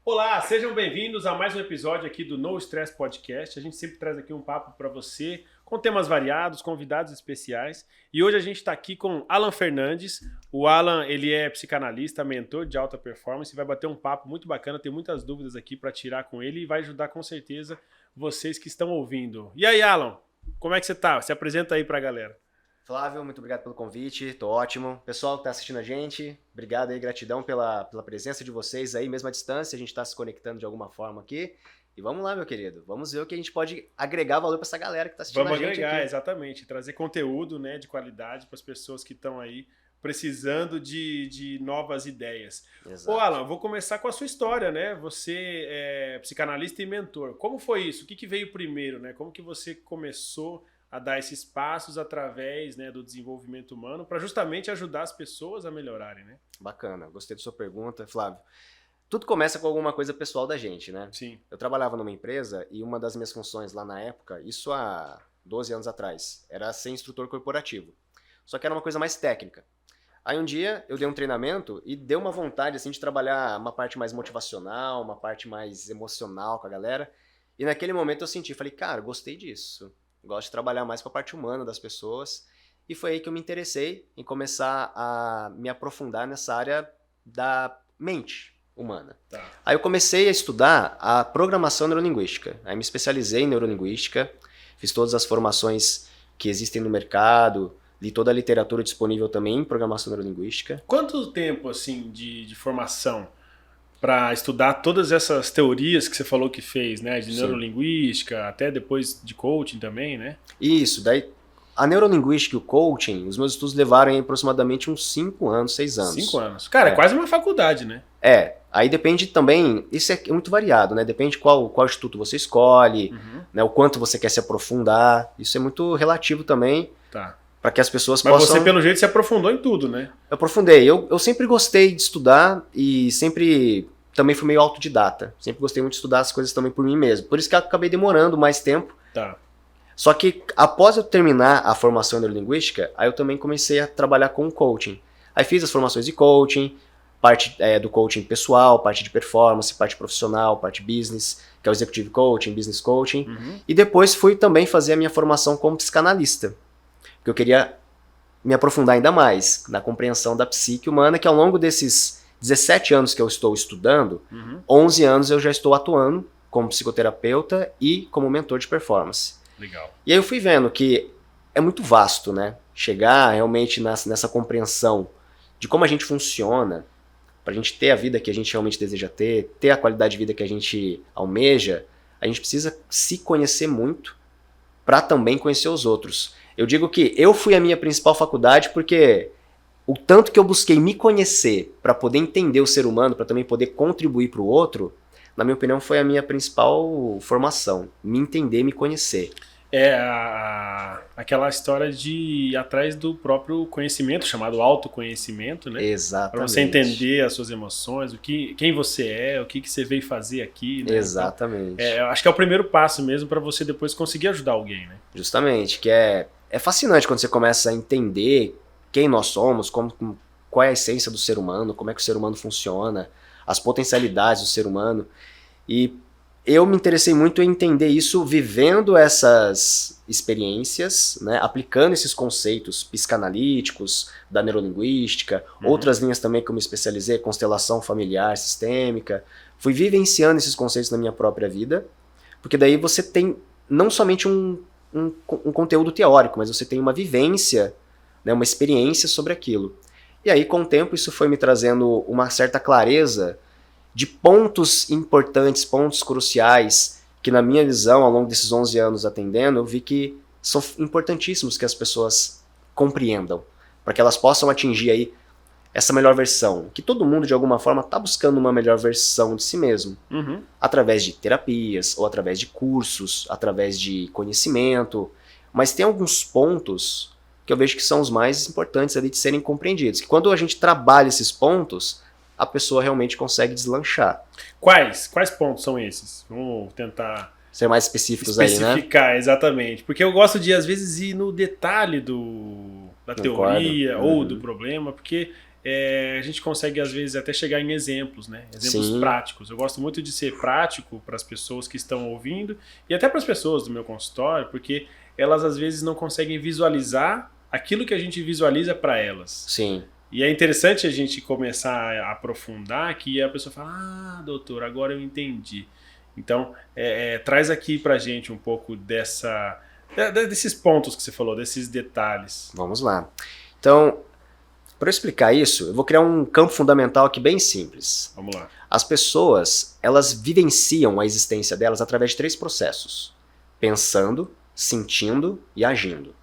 Olá, sejam bem-vindos a mais um episódio aqui do No Stress Podcast. A gente sempre traz aqui um papo para você com temas variados, convidados especiais. E hoje a gente está aqui com Alan Fernandes. O Alan, ele é psicanalista, mentor de alta performance e vai bater um papo muito bacana. Tem muitas dúvidas aqui para tirar com ele e vai ajudar com certeza vocês que estão ouvindo. E aí, Alan, como é que você tá? Se apresenta aí para a galera. Flávio, muito obrigado pelo convite, tô ótimo. Pessoal que tá assistindo a gente, obrigado aí, gratidão pela presença de vocês aí, mesmo à distância, a gente tá se conectando de alguma forma aqui. E vamos lá, meu querido, vamos ver o que a gente pode agregar valor para essa galera que tá assistindo a gente aqui. Vamos agregar, exatamente, trazer conteúdo, né, de qualidade para as pessoas que estão aí precisando de novas ideias. Exato. Ô Alan, vou começar com a sua história, né? Você é psicanalista e mentor. Como foi isso? O que veio primeiro, né? Como que você começou a dar esses passos através, né, do desenvolvimento humano para justamente ajudar as pessoas a melhorarem, né? Bacana, gostei da sua pergunta, Flávio. Tudo começa com alguma coisa pessoal da gente, né? Sim. Eu trabalhava numa empresa e uma das minhas funções lá na época, isso há 12 anos atrás, era ser instrutor corporativo. Só que era uma coisa mais técnica. Aí um dia eu dei um treinamento e deu uma vontade assim de trabalhar uma parte mais motivacional, uma parte mais emocional com a galera. E naquele momento eu senti, falei, cara, gostei disso. Gosto de trabalhar mais com a parte humana das pessoas. E foi aí que eu me interessei em começar a me aprofundar nessa área da mente humana. Tá. Aí eu comecei a estudar a programação neurolinguística. Aí me especializei em neurolinguística, fiz todas as formações que existem no mercado, li toda a literatura disponível também em programação neurolinguística. Quanto tempo, assim, de formação para estudar todas essas teorias que você falou que fez, né? De neurolinguística, até depois de coaching também, né? Isso, daí a neurolinguística e o coaching, os meus estudos levaram aí aproximadamente uns 5 anos, 6 anos. 5 anos. Cara, é quase uma faculdade, né? Aí depende também, isso é muito variado, né? Depende qual instituto você escolhe, né? O quanto você quer se aprofundar, isso é muito relativo também. Tá. Para que as pessoas Mas possam... você, pelo jeito, se aprofundou em tudo, né? Eu aprofundei. Eu sempre gostei de estudar e sempre também fui meio autodidata. Sempre gostei muito de estudar as coisas também por mim mesmo. Por isso que eu acabei demorando mais tempo. Tá. Só que após eu terminar a formação em neurolinguística, aí eu também comecei a trabalhar com coaching. Aí fiz as formações de coaching, parte do coaching pessoal, parte de performance, parte profissional, parte business, que é o executive coaching, business coaching. E depois fui também fazer a minha formação como psicanalista. Porque eu queria me aprofundar ainda mais na compreensão da psique humana, que ao longo desses 17 anos que eu estou estudando, 11 anos eu já estou atuando como psicoterapeuta e como mentor de performance. Legal. E aí eu fui vendo que é muito vasto, né? Chegar realmente nessa compreensão de como a gente funciona, para a gente ter a vida que a gente realmente deseja ter a qualidade de vida que a gente almeja, a gente precisa se conhecer muito para também conhecer os outros. Eu digo que eu fui a minha principal faculdade porque o tanto que eu busquei me conhecer para poder entender o ser humano, para também poder contribuir para o outro, na minha opinião foi a minha principal formação. Me entender, me conhecer. É aquela história de ir atrás do próprio conhecimento, chamado autoconhecimento, né? Exatamente. Para você entender as suas emoções, quem você é, o que você veio fazer aqui, né? Exatamente. Então, eu acho que é o primeiro passo mesmo para você depois conseguir ajudar alguém, né? Justamente, que é fascinante quando você começa a entender quem nós somos, qual é a essência do ser humano, como é que o ser humano funciona, as potencialidades do ser humano. E eu me interessei muito em entender isso vivendo essas experiências, né, aplicando esses conceitos psicanalíticos, da neurolinguística, outras linhas também que eu me especializei, constelação familiar, sistêmica. Fui vivenciando esses conceitos na minha própria vida, porque daí você tem não somente um conteúdo teórico, mas você tem uma vivência, né, uma experiência sobre aquilo. E aí, com o tempo, isso foi me trazendo uma certa clareza de pontos importantes, pontos cruciais, que na minha visão, ao longo desses 11 anos atendendo, eu vi que são importantíssimos que as pessoas compreendam, para que elas possam atingir aí essa melhor versão, que todo mundo de alguma forma está buscando uma melhor versão de si mesmo, através de terapias, ou através de cursos, através de conhecimento, mas tem alguns pontos que eu vejo que são os mais importantes ali de serem compreendidos, que quando a gente trabalha esses pontos, a pessoa realmente consegue deslanchar. Quais pontos são esses? Vamos tentar ser mais específicos aí, né? Especificar, exatamente. Porque eu gosto de, às vezes, ir no detalhe da teoria ou do problema, porque a gente consegue, às vezes, até chegar em exemplos, né? Exemplos Sim. práticos. Eu gosto muito de ser prático para as pessoas que estão ouvindo e até para as pessoas do meu consultório, porque elas, às vezes, não conseguem visualizar aquilo que a gente visualiza para elas. Sim. E é interessante a gente começar a aprofundar que a pessoa fala, ah, doutor, agora eu entendi. Então, traz aqui pra gente um pouco desses pontos que você falou, desses detalhes. Vamos lá. Então, para eu explicar isso, eu vou criar um campo fundamental aqui bem simples. Vamos lá. As pessoas, elas vivenciam a existência delas através de 3 processos. Pensando, sentindo e agindo.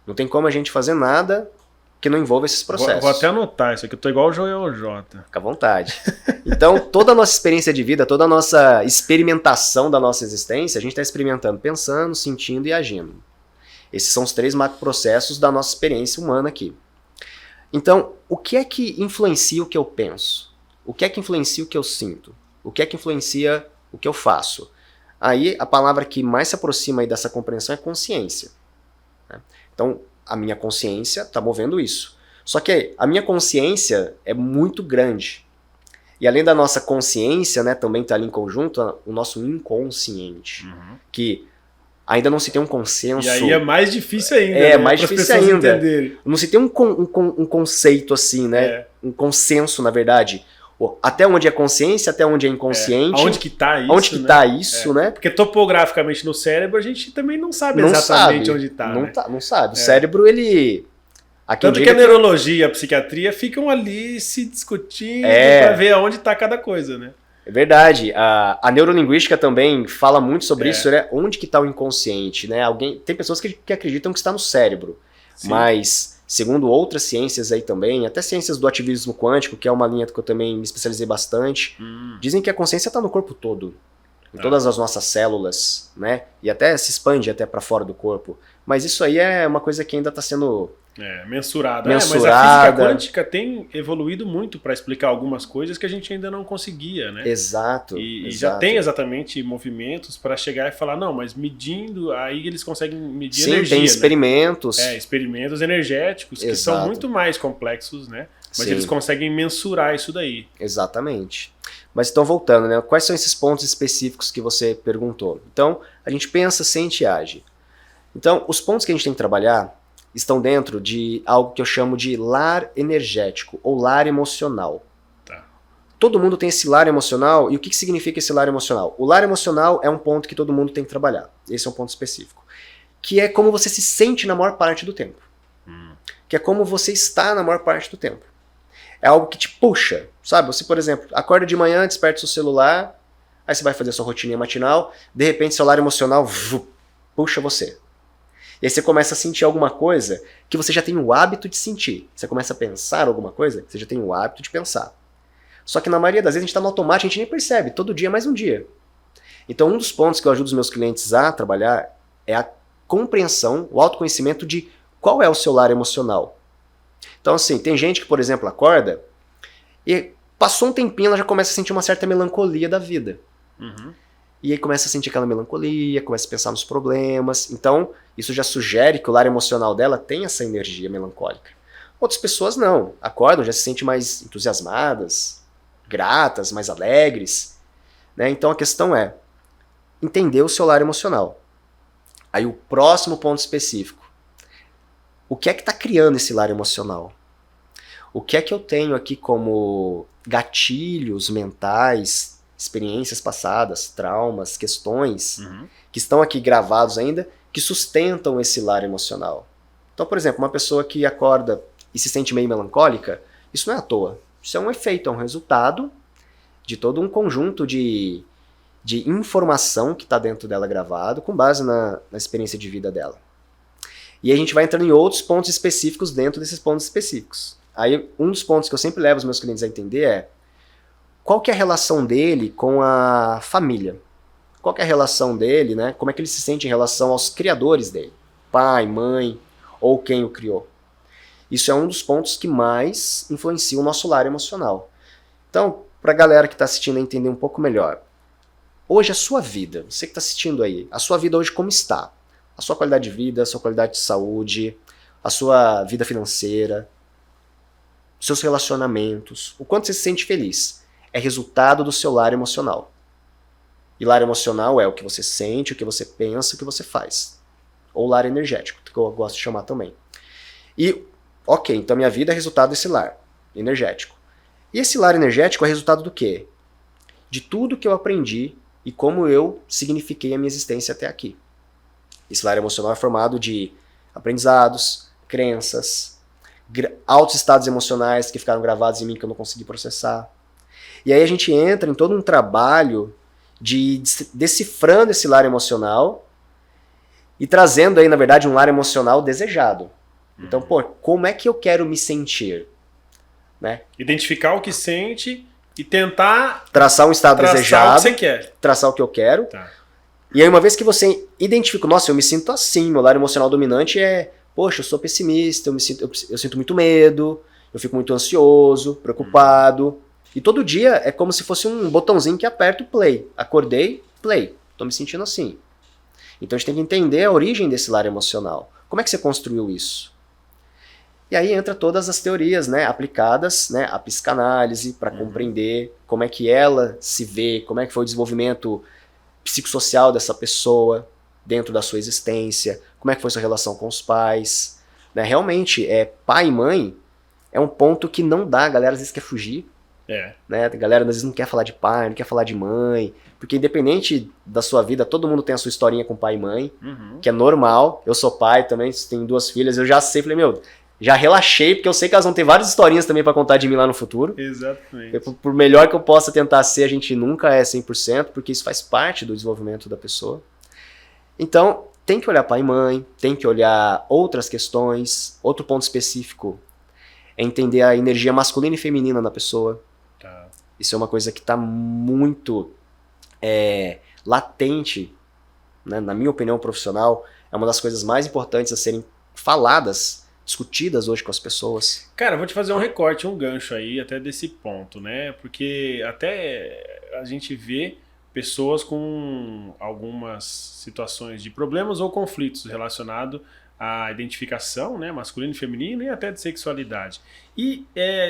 Não tem como a gente fazer nada que não envolva esses processos. Vou até anotar isso aqui, eu tô igual o Joel J. Fica à vontade. Então, toda a nossa experiência de vida, toda a nossa experimentação da nossa existência, a gente está experimentando pensando, sentindo e agindo. Esses são os 3 macroprocessos da nossa experiência humana aqui. Então, o que é que influencia o que eu penso? O que é que influencia o que eu sinto? O que é que influencia o que eu faço? Aí, a palavra que mais se aproxima aí dessa compreensão é consciência. Então, a minha consciência está movendo isso. Só que a minha consciência é muito grande. E além da nossa consciência, né, também está ali em conjunto o nosso inconsciente. Que ainda não se tem um consenso. E aí é mais difícil ainda. É, né, mais difícil ainda. Entenderem. Não se tem um conceito assim, né? Um consenso, na verdade. Até onde é consciência, até onde é inconsciente. Aonde que tá isso, Onde que tá isso, né? Porque topograficamente no cérebro a gente também não sabe exatamente onde tá, não, né? Não sabe. O cérebro, ele... Tanto que a neurologia e a psiquiatria ficam ali se discutindo para ver aonde tá cada coisa, né? É verdade. A neurolinguística também fala muito sobre isso, né? Onde que tá o inconsciente, né? Tem pessoas que acreditam que está no cérebro. Sim. Mas... segundo outras ciências aí também, até ciências do ativismo quântico, que é uma linha que eu também me especializei bastante, dizem que a consciência está no corpo todo, em todas as nossas células, né? E até se expande até para fora do corpo. Mas isso aí é uma coisa que ainda está sendo mensurada. Mas a física quântica tem evoluído muito para explicar algumas coisas que a gente ainda não conseguia, né? Exato. E já tem exatamente movimentos para chegar e falar, não, mas medindo, aí eles conseguem medir energia. Sim, tem experimentos. Né? Experimentos energéticos, que são muito mais complexos, né? Mas eles conseguem mensurar isso daí. Exatamente. Mas então, voltando, né? Quais são esses pontos específicos que você perguntou? Então, a gente pensa, sente e age. Então, os pontos que a gente tem que trabalhar estão dentro de algo que eu chamo de lar energético ou lar emocional. Tá. Todo mundo tem esse lar emocional, e o que significa esse lar emocional? O lar emocional é um ponto que todo mundo tem que trabalhar. Esse é um ponto específico. Que é como você se sente na maior parte do tempo. Que é como você está na maior parte do tempo. É algo que te puxa, sabe? Você, por exemplo, acorda de manhã, desperta seu celular, aí você vai fazer sua rotininha matinal, de repente seu lar emocional puxa você. E aí você começa a sentir alguma coisa que você já tem o hábito de sentir. Você começa a pensar alguma coisa que você já tem o hábito de pensar. Só que na maioria das vezes a gente está no automático, a gente nem percebe. Todo dia é mais um dia. Então um dos pontos que eu ajudo os meus clientes a trabalhar é a compreensão, o autoconhecimento de qual é o seu lar emocional. Então assim, tem gente que, por exemplo, acorda e passou um tempinho, ela já começa a sentir uma certa melancolia da vida. E aí começa a sentir aquela melancolia, começa a pensar nos problemas. Então, isso já sugere que o lar emocional dela tem essa energia melancólica. Outras pessoas não. Acordam, já se sentem mais entusiasmadas, gratas, mais alegres. Né? Então a questão é entender o seu lar emocional. Aí o próximo ponto específico. O que é que está criando esse lar emocional? O que é que eu tenho aqui como gatilhos mentais, experiências passadas, traumas, questões que estão aqui gravados ainda, que sustentam esse lar emocional. Então, por exemplo, uma pessoa que acorda e se sente meio melancólica, isso não é à toa. Isso é um efeito, é um resultado de todo um conjunto de informação que está dentro dela gravado com base na experiência de vida dela. E a gente vai entrando em outros pontos específicos dentro desses pontos específicos. Aí, um dos pontos que eu sempre levo os meus clientes a entender é qual que é a relação dele com a família? Qual que é a relação dele, né? Como é que ele se sente em relação aos criadores dele? Pai, mãe, ou quem o criou? Isso é um dos pontos que mais influencia o nosso lar emocional. Então, para a galera que está assistindo a entender um pouco melhor, hoje a sua vida, você que está assistindo aí, a sua vida hoje como está? A sua qualidade de vida, a sua qualidade de saúde, a sua vida financeira. seus relacionamentos, o quanto você se sente feliz, é resultado do seu lar emocional. E lar emocional é o que você sente, o que você pensa, o que você faz. Ou lar energético, que eu gosto de chamar também. E, ok, então minha vida é resultado desse lar energético. E esse lar energético é resultado do quê? De tudo que eu aprendi e como eu signifiquei a minha existência até aqui. Esse lar emocional é formado de aprendizados, crenças, altos estados emocionais que ficaram gravados em mim que eu não consegui processar. E aí a gente entra em todo um trabalho de decifrando esse lar emocional e trazendo aí, na verdade, um lar emocional desejado. Então, pô, como é que eu quero me sentir? Né? Identificar o que sente e tentar traçar um estado desejado, o que você quer. Traçar o que eu quero. Tá. E aí, uma vez que você identifica, nossa, eu me sinto assim, meu lar emocional dominante é, poxa, eu sou pessimista, eu sinto muito medo, eu fico muito ansioso, preocupado. E todo dia é como se fosse um botãozinho que aperta o play. Acordei, play. Tô me sentindo assim. Então a gente tem que entender a origem desse lar emocional. Como é que você construiu isso? E aí entra todas as teorias, né, aplicadas, né, à psicanálise para compreender como é que ela se vê, como é que foi o desenvolvimento psicossocial dessa pessoa dentro da sua existência, como é que foi sua relação com os pais. Né? Realmente, pai e mãe é um ponto que não dá, a galera às vezes quer fugir. Né? A galera às vezes não quer falar de pai, não quer falar de mãe, porque independente da sua vida, todo mundo tem a sua historinha com pai e mãe, que é normal. Eu sou pai também, tenho 2 filhas, eu já sei, falei, meu, já relaxei, porque eu sei que elas vão ter várias historinhas também pra contar de mim lá no futuro. Exatamente. Por melhor que eu possa tentar ser, a gente nunca é 100%, porque isso faz parte do desenvolvimento da pessoa. Então, tem que olhar pai e mãe, tem que olhar outras questões. Outro ponto específico é entender a energia masculina e feminina na pessoa. Tá. Isso é uma coisa que está muito latente, né? Na minha opinião profissional, é uma das coisas mais importantes a serem faladas, discutidas hoje com as pessoas. Cara, eu vou te fazer um recorte, um gancho aí até desse ponto, né? Porque até a gente vê pessoas com algumas situações de problemas ou conflitos relacionados à identificação, né, masculino e feminino e até de sexualidade. E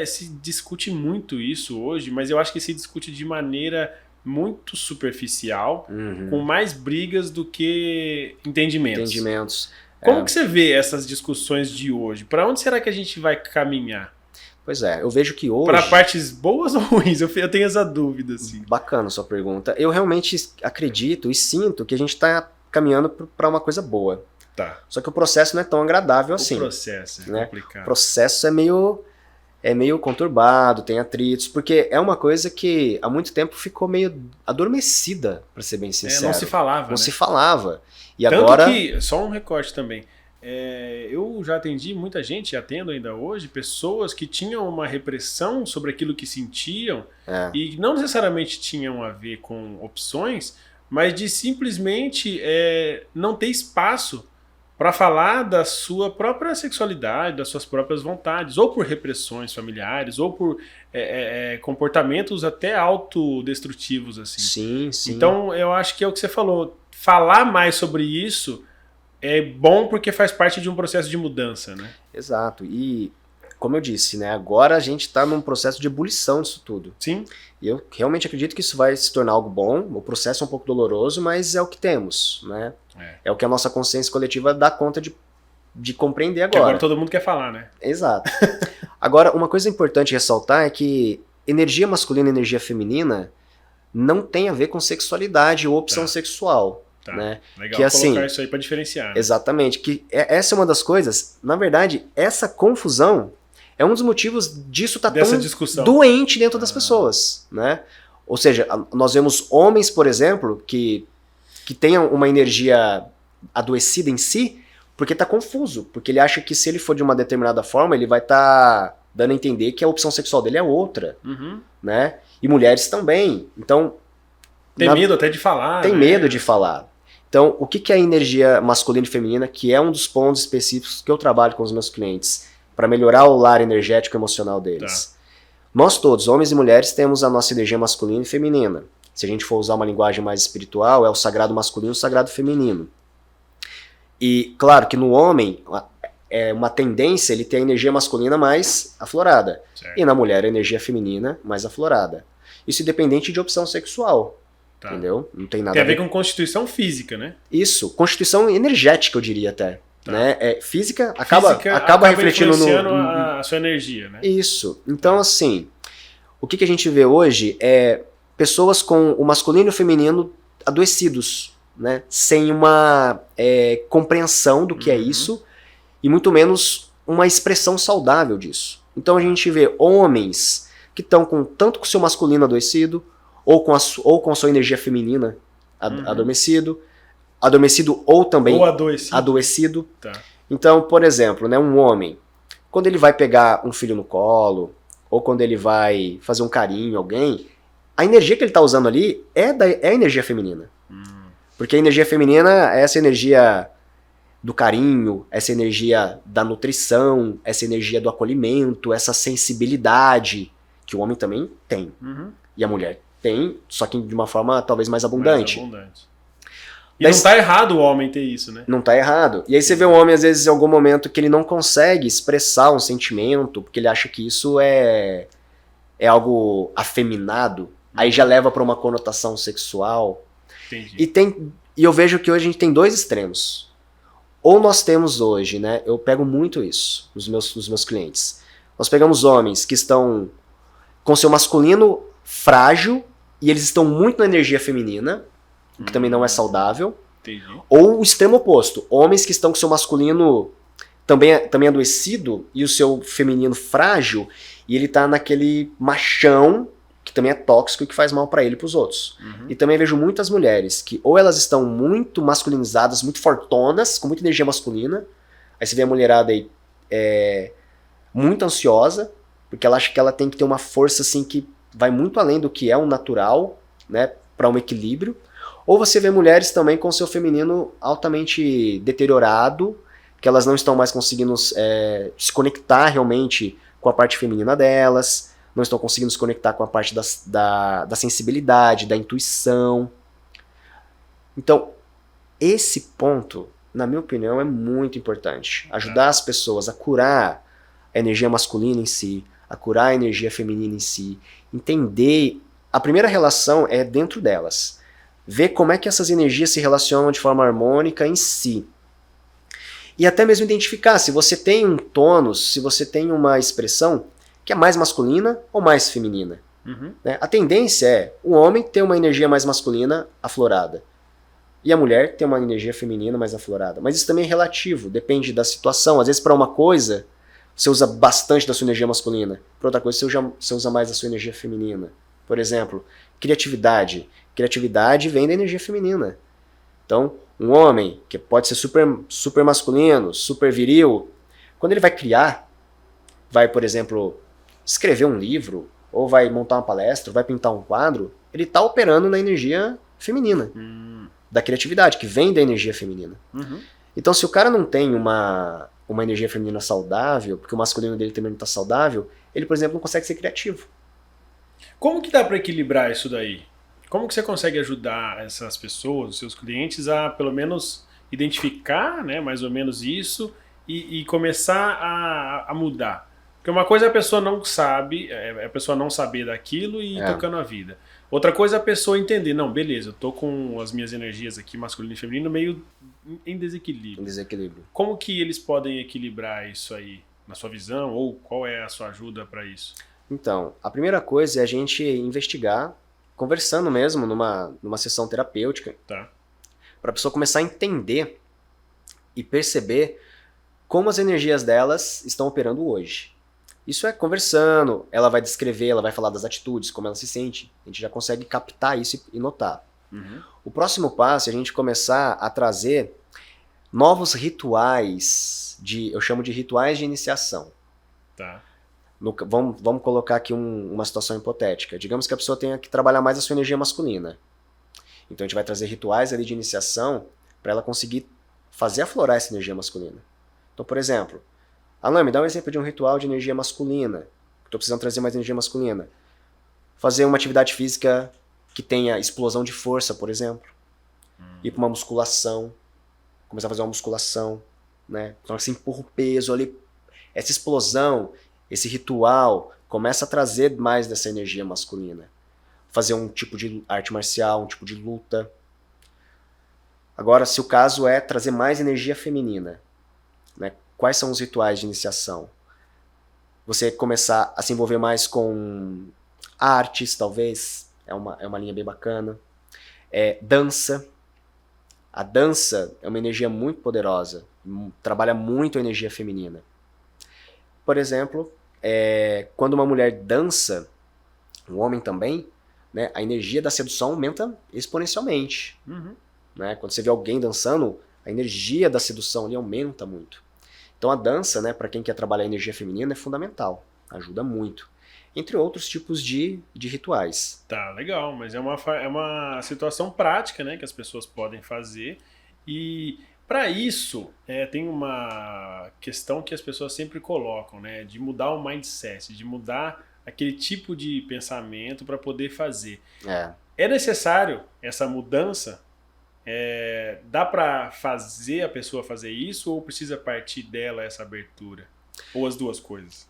se discute muito isso hoje, mas eu acho que se discute de maneira muito superficial, com mais brigas do que entendimentos. Como que você vê essas discussões de hoje? Para onde será que a gente vai caminhar? Pois é, eu vejo que hoje... Para partes boas ou ruins? Eu tenho essa dúvida, assim. Bacana a sua pergunta. Eu realmente acredito e sinto que a gente está caminhando para uma coisa boa. Tá. Só que o processo não é tão agradável assim. O processo é complicado. O processo é meio conturbado, tem atritos, porque é uma coisa que há muito tempo ficou meio adormecida, para ser bem sincero. Não se falava, Não se falava. E tanto agora... que, só um recorte também, eu já atendi muita gente, atendo ainda hoje, pessoas que tinham uma repressão sobre aquilo que sentiam e não necessariamente tinham a ver com opções, mas de simplesmente não ter espaço para falar da sua própria sexualidade, das suas próprias vontades, ou por repressões familiares, ou por comportamentos até autodestrutivos, assim. Sim, sim. Então, eu acho que é o que você falou. Falar mais sobre isso é bom porque faz parte de um processo de mudança, né? Exato. E, como eu disse, né, agora a gente está num processo de ebulição disso tudo. Sim. E eu realmente acredito que isso vai se tornar algo bom. O processo é um pouco doloroso, mas é o que temos, né? É o que a nossa consciência coletiva dá conta de compreender agora. Que agora todo mundo quer falar, né? Exato. Agora, uma coisa importante ressaltar é que energia masculina e energia feminina não tem a ver com sexualidade ou opção sexual. Tá. Né? Legal que, colocar assim, isso aí para diferenciar. Né? Exatamente. Que essa é uma das coisas, na verdade, essa confusão é um dos motivos disso estar tão discussão doente dentro das pessoas. Né? Ou seja, nós vemos homens, por exemplo, que tenham uma energia adoecida em si, porque está confuso. Porque ele acha que se ele for de uma determinada forma, ele vai estar dando a entender que a opção sexual dele é outra. Né? E mulheres também. Então... Tem medo até de falar. Tem medo de falar. Então, o que é a energia masculina e feminina, que é um dos pontos específicos que eu trabalho com os meus clientes, para melhorar o lar energético e emocional deles? Tá. Nós todos, homens e mulheres, temos a nossa energia masculina e feminina. Se a gente for usar uma linguagem mais espiritual, é o sagrado masculino e o sagrado feminino. E, claro, que no homem, é uma tendência ele ter a energia masculina mais aflorada. Certo. E na mulher a energia feminina mais aflorada. Isso independente de opção sexual. Tá. Entendeu? Não tem nada Tem a ver com constituição física, né? Isso, constituição energética, eu diria até. Tá. Né? Física acaba refletindo influenciando a sua energia, né? Isso. Então, assim, o que a gente vê hoje é pessoas com o masculino e o feminino adoecidos, né? Sem uma compreensão do que é isso e muito menos uma expressão saudável disso. Então a gente vê homens que estão tanto com o seu masculino adoecido ou com a sua energia feminina adormecido ou também ou adoecido. Tá. Então, por exemplo, né, um homem, quando ele vai pegar um filho no colo ou quando ele vai fazer um carinho em alguém, a energia que ele está usando ali é a energia feminina. Porque a energia feminina é essa energia do carinho, essa energia da nutrição, essa energia do acolhimento, essa sensibilidade que o homem também tem. E a mulher tem, só que de uma forma talvez mais abundante. E não tá errado o homem ter isso, né? Não tá errado. E aí você vê um homem, às vezes, em algum momento que ele não consegue expressar um sentimento, porque ele acha que isso é algo afeminado, aí já leva para uma conotação sexual. Entendi. E eu vejo que hoje a gente tem dois extremos. Ou nós temos hoje, né? Eu pego muito isso nos meus clientes. Nós pegamos homens que estão com seu masculino frágil e eles estão muito na energia feminina, o que também não é saudável. Entendi. Ou o extremo oposto. Homens que estão com seu masculino também adoecido e o seu feminino frágil e ele tá naquele machão que também é tóxico e que faz mal pra ele e pros outros. E também vejo muitas mulheres que ou elas estão muito masculinizadas, muito fortonas, com muita energia masculina. Aí você vê a mulherada aí muito ansiosa, porque ela acha que ela tem que ter uma força assim que vai muito além do que é um natural, né, para um equilíbrio. Ou você vê mulheres também com seu feminino altamente deteriorado, que elas não estão mais conseguindo se conectar realmente com a parte feminina delas, não estão conseguindo se conectar com a parte da sensibilidade, da intuição. Então, esse ponto, na minha opinião, é muito importante. Ajudar as pessoas a curar a energia masculina em si, a curar a energia feminina em si, entender. A primeira relação é dentro delas. Ver como é que essas energias se relacionam de forma harmônica em si. E até mesmo identificar se você tem um tônus, se você tem uma expressão que é mais masculina ou mais feminina. Né? A tendência é o homem ter uma energia mais masculina aflorada e a mulher ter uma energia feminina mais aflorada. Mas isso também é relativo, depende da situação. Às vezes para uma coisa você usa bastante da sua energia masculina, para outra coisa você usa mais da sua energia feminina. Por exemplo, criatividade. Criatividade vem da energia feminina. Então, um homem que pode ser super masculino, super viril, quando ele vai criar, vai, por exemplo, escrever um livro, ou vai montar uma palestra, ou vai pintar um quadro, ele está operando na energia feminina, da criatividade, que vem da energia feminina. Então, se o cara não tem uma energia feminina saudável, porque o masculino dele também não está saudável, ele, por exemplo, não consegue ser criativo. Como que dá para equilibrar isso daí? Como que você consegue ajudar essas pessoas, os seus clientes, a pelo menos identificar, né, mais ou menos isso e começar a mudar? Porque uma coisa é a pessoa não sabe, a pessoa não saber daquilo e ir tocando a vida. Outra coisa é a pessoa entender, não, beleza, eu tô com as minhas energias aqui, masculino e feminino, meio em desequilíbrio. Como que eles podem equilibrar isso aí, na sua visão, ou qual é a sua ajuda para isso? Então, a primeira coisa é a gente investigar, conversando mesmo numa sessão terapêutica, tá, para a pessoa começar a entender e perceber como as energias delas estão operando hoje. Isso é conversando, ela vai descrever, ela vai falar das atitudes, como ela se sente. A gente já consegue captar isso e notar. O próximo passo é a gente começar a trazer novos rituais, eu chamo de rituais de iniciação. Tá. Vamos colocar aqui uma situação hipotética. Digamos que a pessoa tenha que trabalhar mais a sua energia masculina. Então a gente vai trazer rituais ali de iniciação para ela conseguir fazer aflorar essa energia masculina. Então, por exemplo, Alan, me dá um exemplo de um ritual de energia masculina. Estou precisando trazer mais energia masculina. Fazer uma atividade física que tenha explosão de força, por exemplo. Ir para uma musculação. Começar a fazer uma musculação. né? Então você empurra o peso ali, essa explosão, esse ritual, começa a trazer mais dessa energia masculina. Fazer um tipo de arte marcial, um tipo de luta. Agora, se o caso é trazer mais energia feminina, né? Quais são os rituais de iniciação? Você começar a se envolver mais com artes, talvez, é uma linha bem bacana. Dança. A dança é uma energia muito poderosa, trabalha muito a energia feminina. Por exemplo, quando uma mulher dança, um homem também, né, a energia da sedução aumenta exponencialmente. Uhum. Né? Quando você vê alguém dançando, a energia da sedução ali aumenta muito. Então a dança, né, para quem quer trabalhar a energia feminina, é fundamental, ajuda muito. Entre outros tipos de rituais. Tá, legal, mas é uma situação prática, né, que as pessoas podem fazer. E para isso, tem uma questão que as pessoas sempre colocam, né, de mudar o mindset, de mudar aquele tipo de pensamento para poder fazer. É necessário essa mudança? Dá para fazer a pessoa fazer isso ou precisa partir dela essa abertura? Ou as duas coisas?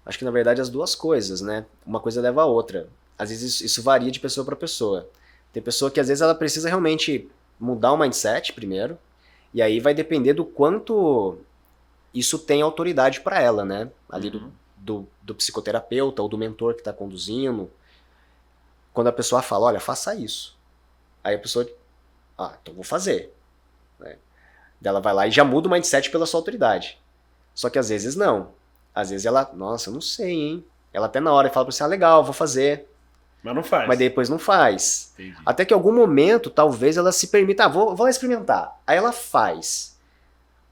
Acho que na verdade as duas coisas, né? Uma coisa leva a outra. Às vezes isso varia de pessoa para pessoa. Tem pessoa que às vezes ela precisa realmente mudar o mindset primeiro, e aí vai depender do quanto isso tem autoridade para ela, né? Ali do psicoterapeuta ou do mentor que está conduzindo. Quando a pessoa fala, olha, faça isso. Aí a pessoa, então vou fazer. Né? Ela vai lá e já muda o mindset pela sua autoridade. Só que às vezes não. Às vezes ela, nossa, eu não sei, hein? Ela até na hora fala pra você, legal, vou fazer. Mas não faz. Mas depois não faz. Entendi. Até que em algum momento, talvez ela se permita, vou lá experimentar. Aí ela faz.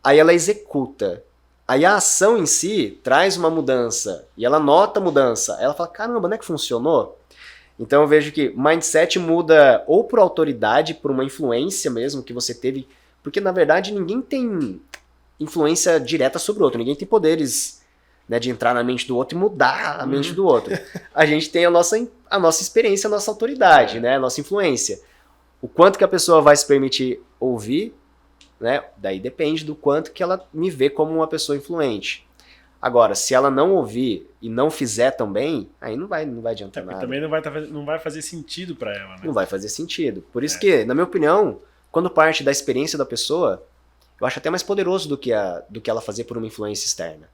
Aí ela executa. Aí a ação em si traz uma mudança. E ela nota a mudança. Aí ela fala, caramba, não é que funcionou? Então eu vejo que mindset muda ou por autoridade, por uma influência mesmo que você teve. Porque na verdade ninguém tem influência direta sobre o outro. Ninguém tem poderes, né, de entrar na mente do outro e mudar a mente do outro. A gente tem a nossa experiência, a nossa autoridade, né, a nossa influência. O quanto que a pessoa vai se permitir ouvir, né, daí depende do quanto que ela me vê como uma pessoa influente. Agora, se ela não ouvir e não fizer também, aí não vai adiantar nada. Também não vai fazer sentido para ela, né? Não vai fazer sentido. Por isso que, na minha opinião, quando parte da experiência da pessoa, eu acho até mais poderoso do que ela fazer por uma influência externa.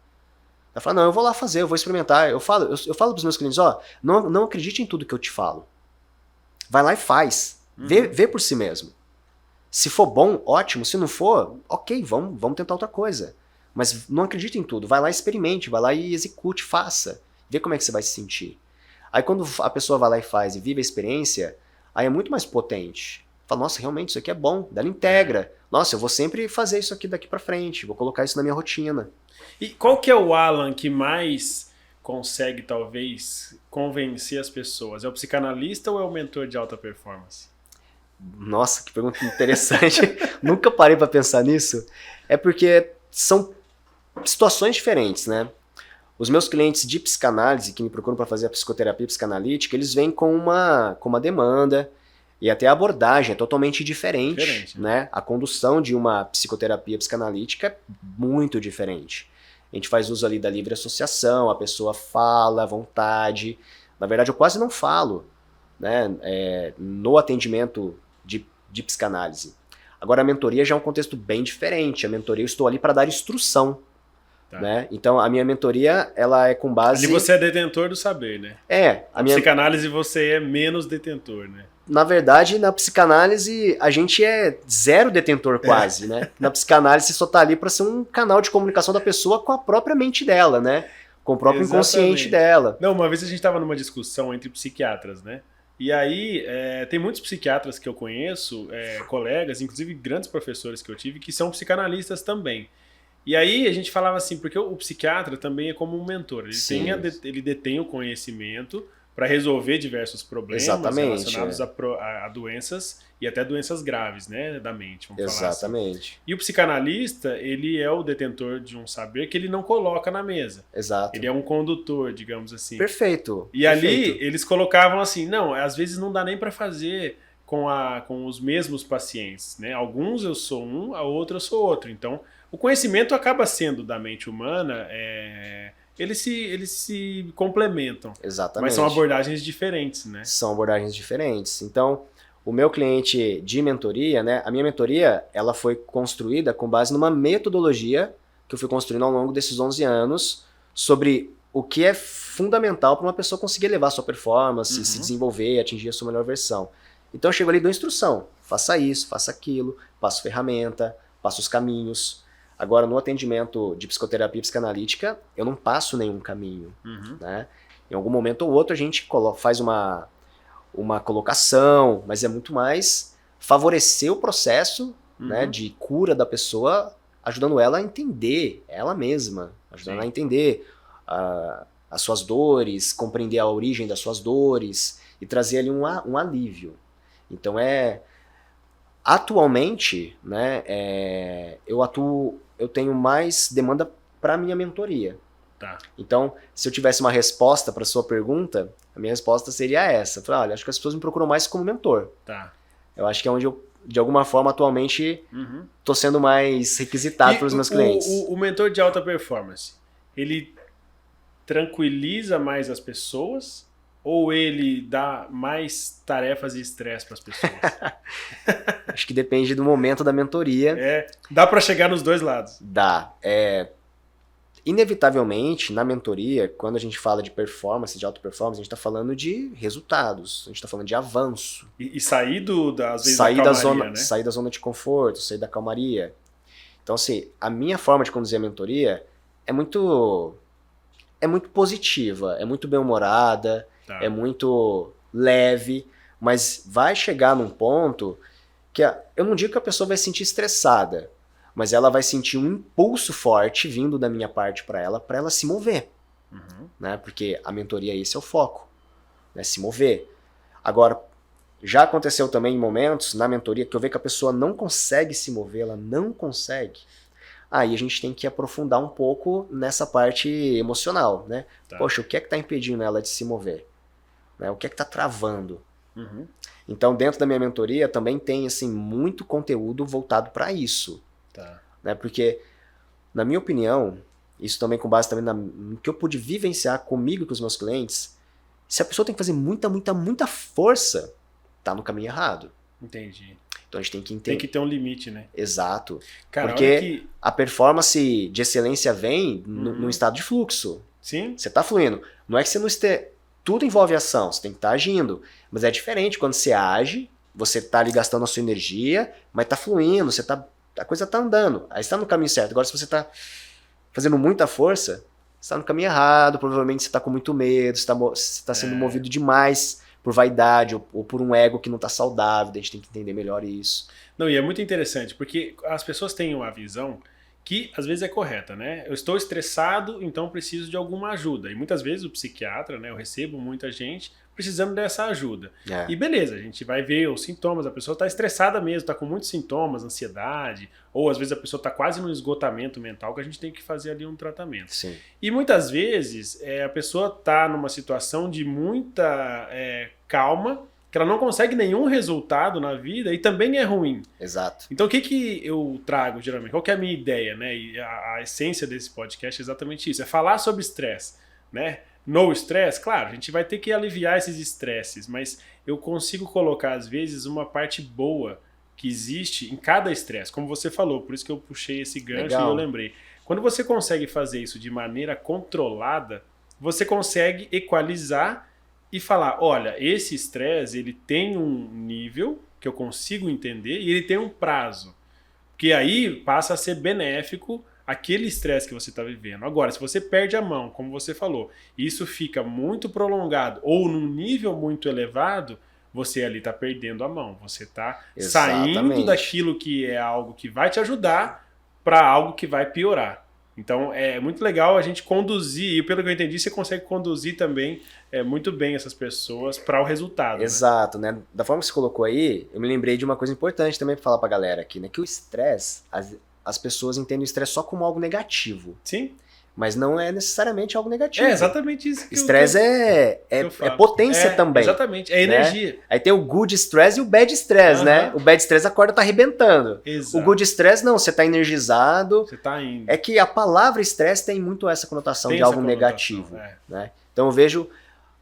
Ela fala, não, eu vou lá fazer, eu vou experimentar. Eu falo pros meus clientes, não acredite em tudo que eu te falo. Vai lá e faz. Vê por si mesmo. Se for bom, ótimo. Se não for, ok, vamos tentar outra coisa. Mas não acredite em tudo. Vai lá e experimente, vai lá e execute, faça. Vê como é que você vai se sentir. Aí quando a pessoa vai lá e faz e vive a experiência, aí é muito mais potente. Fala, nossa, realmente isso aqui é bom. Daí ela integra. Nossa, eu vou sempre fazer isso aqui daqui pra frente. Vou colocar isso na minha rotina. E qual que é o Alan que mais consegue, talvez, convencer as pessoas? É o psicanalista ou é o mentor de alta performance? Nossa, que pergunta interessante. Nunca parei pra pensar nisso. É porque são situações diferentes, né? Os meus clientes de psicanálise, que me procuram para fazer a psicoterapia psicanalítica, eles vêm com uma demanda e até a abordagem é totalmente diferente, né? A condução de uma psicoterapia psicanalítica é muito diferente. A gente faz uso ali da livre associação, a pessoa fala à vontade. Na verdade, eu quase não falo, né? No atendimento de psicanálise. Agora, a mentoria já é um contexto bem diferente. A mentoria, eu estou ali para dar instrução. Tá. Né? Então, a minha mentoria, ela é com base... Ali você é detentor do saber, né? A minha psicanálise você é menos detentor, né? Na verdade, na psicanálise, a gente é zero detentor quase, né? Na psicanálise, você só tá ali para ser um canal de comunicação da pessoa com a própria mente dela, né? Com o próprio inconsciente dela. Não, uma vez a gente estava numa discussão entre psiquiatras, né? E aí, tem muitos psiquiatras que eu conheço, colegas, inclusive grandes professores que eu tive, que são psicanalistas também. E aí a gente falava assim, porque o psiquiatra também é como um mentor, ele detém o conhecimento para resolver diversos problemas relacionados a doenças e até doenças graves, né, da mente, vamos falar assim. E o psicanalista, ele é o detentor de um saber que ele não coloca na mesa. Exato. Ele é um condutor, digamos assim. Perfeito. E ali eles colocavam assim, não, às vezes não dá nem para fazer com os mesmos pacientes, né? Alguns eu sou um, a outro eu sou outro. Então, O conhecimento acaba sendo da mente humana, eles se complementam. Exatamente. Mas são abordagens diferentes, né? São abordagens diferentes. Então, o meu cliente de mentoria, né? A minha mentoria, ela foi construída com base numa metodologia que eu fui construindo ao longo desses 11 anos sobre o que é fundamental para uma pessoa conseguir elevar sua performance, se desenvolver, atingir a sua melhor versão. Então eu chego ali e dou instrução. Faça isso, faça aquilo, passo ferramenta, passo os caminhos. Agora, no atendimento de psicoterapia e psicanalítica, eu não passo nenhum caminho. Né? Em algum momento ou outro a gente faz uma colocação, mas é muito mais favorecer o processo né, de cura da pessoa, ajudando ela a entender ela mesma, ajudando ela a entender as suas dores, compreender a origem das suas dores e trazer ali um alívio. Então atualmente, né, eu tenho mais demanda para minha mentoria. Tá. Então, se eu tivesse uma resposta para sua pergunta, a minha resposta seria essa. Falei, olha, acho que as pessoas me procuram mais como mentor. Tá. Eu acho que é onde eu, de alguma forma, atualmente, estou sendo mais requisitado pelos meus clientes. O mentor de alta performance, ele tranquiliza mais as pessoas ou ele dá mais tarefas e estresse para as pessoas? Acho que depende do momento da mentoria. Dá para chegar nos dois lados? Dá. Inevitavelmente, na mentoria, quando a gente fala de performance, de alta performance, a gente está falando de resultados, a gente está falando de avanço. E sair às vezes, sair da calmaria, zona, né? Sair da zona de conforto, sair da calmaria. Então, assim, a minha forma de conduzir a mentoria é muito positiva, é muito bem-humorada, é muito leve, mas vai chegar num ponto que eu não digo que a pessoa vai se sentir estressada, mas ela vai sentir um impulso forte vindo da minha parte para ela se mover. Né? Porque a mentoria, esse é o foco, né? Se mover. Agora, já aconteceu também em momentos na mentoria que eu vejo que a pessoa não consegue se mover, ela não consegue. Aí a gente tem que aprofundar um pouco nessa parte emocional, né? Tá. Poxa, o que é que está impedindo ela de se mover? Né? O que é que está travando? Então, dentro da minha mentoria também tem assim, muito conteúdo voltado para isso. Tá. Né? Porque, na minha opinião, isso também com base também no que eu pude vivenciar comigo e com os meus clientes, se a pessoa tem que fazer muita força, tá no caminho errado. Entendi. Então a gente tem que entender. Tem que ter um limite, né? Exato. Cara, porque a performance de excelência vem num estado de fluxo. Sim. Você tá fluindo. Não é que você não esteja... Tudo envolve ação, você tem que estar agindo. Mas é diferente quando você age, você tá ali gastando a sua energia, mas tá fluindo, a coisa tá andando. Aí você tá no caminho certo. Agora, se você tá fazendo muita força, você tá no caminho errado, provavelmente você tá com muito medo, você tá sendo movido demais por vaidade ou por um ego que não tá saudável. A gente tem que entender melhor isso. Não, e é muito interessante, porque as pessoas têm uma visão que às vezes é correta, né? Eu estou estressado, então preciso de alguma ajuda. E muitas vezes o psiquiatra, né? Eu recebo muita gente precisando dessa ajuda. E beleza, a gente vai ver os sintomas, a pessoa está estressada mesmo, está com muitos sintomas, ansiedade, ou às vezes a pessoa está quase no esgotamento mental, que a gente tem que fazer ali um tratamento. Sim. E muitas vezes a pessoa está numa situação de muita calma, que ela não consegue nenhum resultado na vida e também é ruim. Exato. Então o que eu trago geralmente? Qual que é a minha ideia, né? E a essência desse podcast é exatamente isso, é falar sobre estresse, né? No estresse, claro, a gente vai ter que aliviar esses estresses, mas eu consigo colocar às vezes uma parte boa que existe em cada estresse, como você falou, por isso que eu puxei esse gancho. Legal. E eu lembrei. Quando você consegue fazer isso de maneira controlada, você consegue equalizar e falar, olha, esse estresse ele tem um nível que eu consigo entender e ele tem um prazo. Porque aí passa a ser benéfico aquele estresse que você está vivendo. Agora, se você perde a mão, como você falou, e isso fica muito prolongado ou num nível muito elevado, você ali está perdendo a mão. Você está saindo daquilo que é algo que vai te ajudar para algo que vai piorar. Então é muito legal a gente conduzir, e pelo que eu entendi, você consegue conduzir também muito bem essas pessoas para o resultado. Exato, né? Da forma que você colocou aí, eu me lembrei de uma coisa importante também para falar para a galera aqui, né? Que o estresse, as pessoas entendem o estresse só como algo negativo. Sim. mas não é necessariamente algo negativo. É exatamente isso. Estresse é potência também. Exatamente, é energia. Né? Aí tem o good stress e o bad stress, né? O bad stress a corda tá arrebentando. Exato. O good stress não, você tá energizado. Você tá indo. É que a palavra estresse tem muito essa conotação de algo negativo. Né? Então eu vejo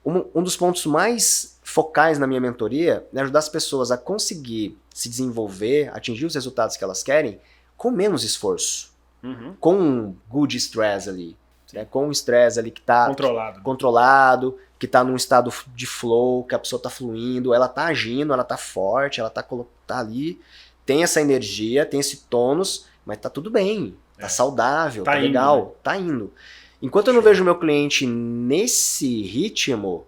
um dos pontos mais focais na minha mentoria é ajudar as pessoas a conseguir se desenvolver, atingir os resultados que elas querem com menos esforço. Com um good stress ali. Né? Com um stress ali que tá controlado, que tá num estado de flow, que a pessoa tá fluindo, ela tá agindo, ela tá forte, ela tá ali, tem essa energia, tem esse tônus, mas tá tudo bem, tá saudável, tá legal, né? Tá indo. Enquanto eu não vejo o meu cliente nesse ritmo,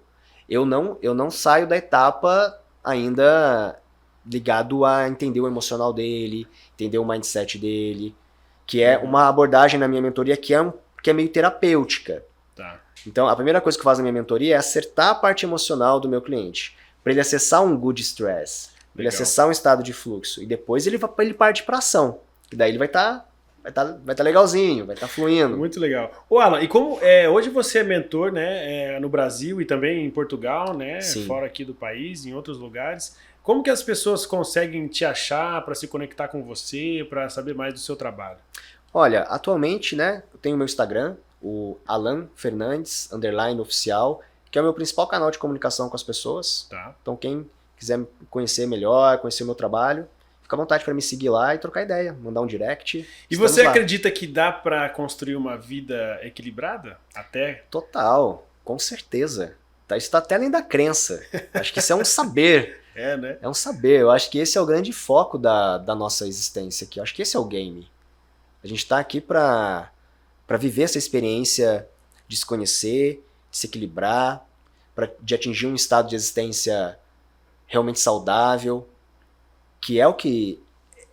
eu não saio da etapa ainda ligado a entender o emocional dele, entender o mindset dele, que é uma abordagem na minha mentoria que é meio terapêutica. Tá. Então, a primeira coisa que eu faço na minha mentoria é acertar a parte emocional do meu cliente, para ele acessar um good stress, para ele acessar um estado de fluxo, e depois ele parte para ação, e daí ele vai tá legalzinho, vai estar fluindo. Muito legal. Ô Alan, e como hoje você é mentor, né, no Brasil e também em Portugal, né, Sim. Fora aqui do país, em outros lugares, como que as pessoas conseguem te achar para se conectar com você, para saber mais do seu trabalho? Olha, atualmente, né, eu tenho o meu Instagram, o Alan Fernandes _oficial, que é o meu principal canal de comunicação com as pessoas. Tá. Então quem quiser me conhecer melhor, conhecer o meu trabalho, fica à vontade para me seguir lá e trocar ideia, mandar um direct. E você acredita que dá para construir uma vida equilibrada? Até? Total, com certeza. Isso está até além da crença. Acho que isso é um saber. Né? É um saber. Eu acho que esse é o grande foco da nossa existência aqui. Eu acho que esse é o game. A gente está aqui para viver essa experiência de se conhecer, de se equilibrar, de atingir um estado de existência realmente saudável, que é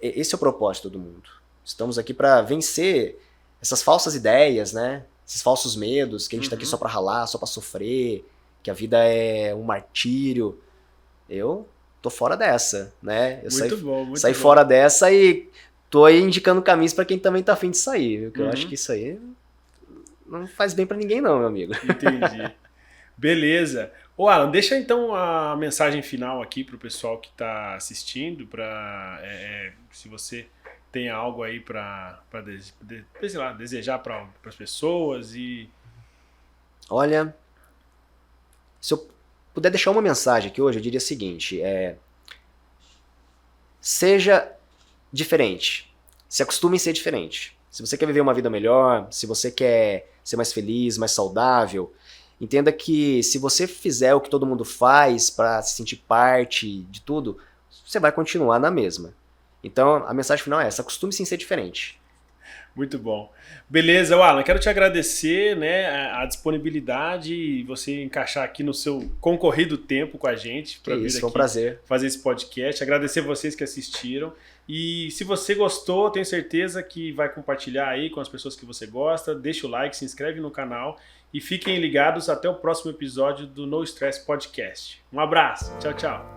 esse é o propósito do mundo. Estamos aqui para vencer essas falsas ideias, né? Esses falsos medos, que a gente está aqui só para ralar, só para sofrer, que a vida é um martírio. Eu tô fora dessa, né? Eu saí fora dessa e tô aí indicando caminhos para quem também tá afim de sair, viu? Porque eu acho que isso aí não faz bem para ninguém não, meu amigo. Entendi. Beleza. Ô Alan, deixa então a mensagem final aqui pro pessoal que tá assistindo, se você tem algo aí para desejar para as pessoas e... Olha, se eu puder deixar uma mensagem aqui hoje, eu diria o seguinte, seja diferente, se acostume em ser diferente. Se você quer viver uma vida melhor, se você quer ser mais feliz, mais saudável, entenda que se você fizer o que todo mundo faz para se sentir parte de tudo, você vai continuar na mesma. Então, a mensagem final é essa, acostume-se em ser diferente. Muito bom. Beleza, Alan, quero te agradecer, né, a disponibilidade e você encaixar aqui no seu concorrido tempo com a gente para vir aqui foi um prazer fazer esse podcast. Agradecer vocês que assistiram. E se você gostou, tenho certeza que vai compartilhar aí com as pessoas que você gosta. Deixa o like, se inscreve no canal e fiquem ligados até o próximo episódio do No Stress Podcast. Um abraço. Tchau, tchau.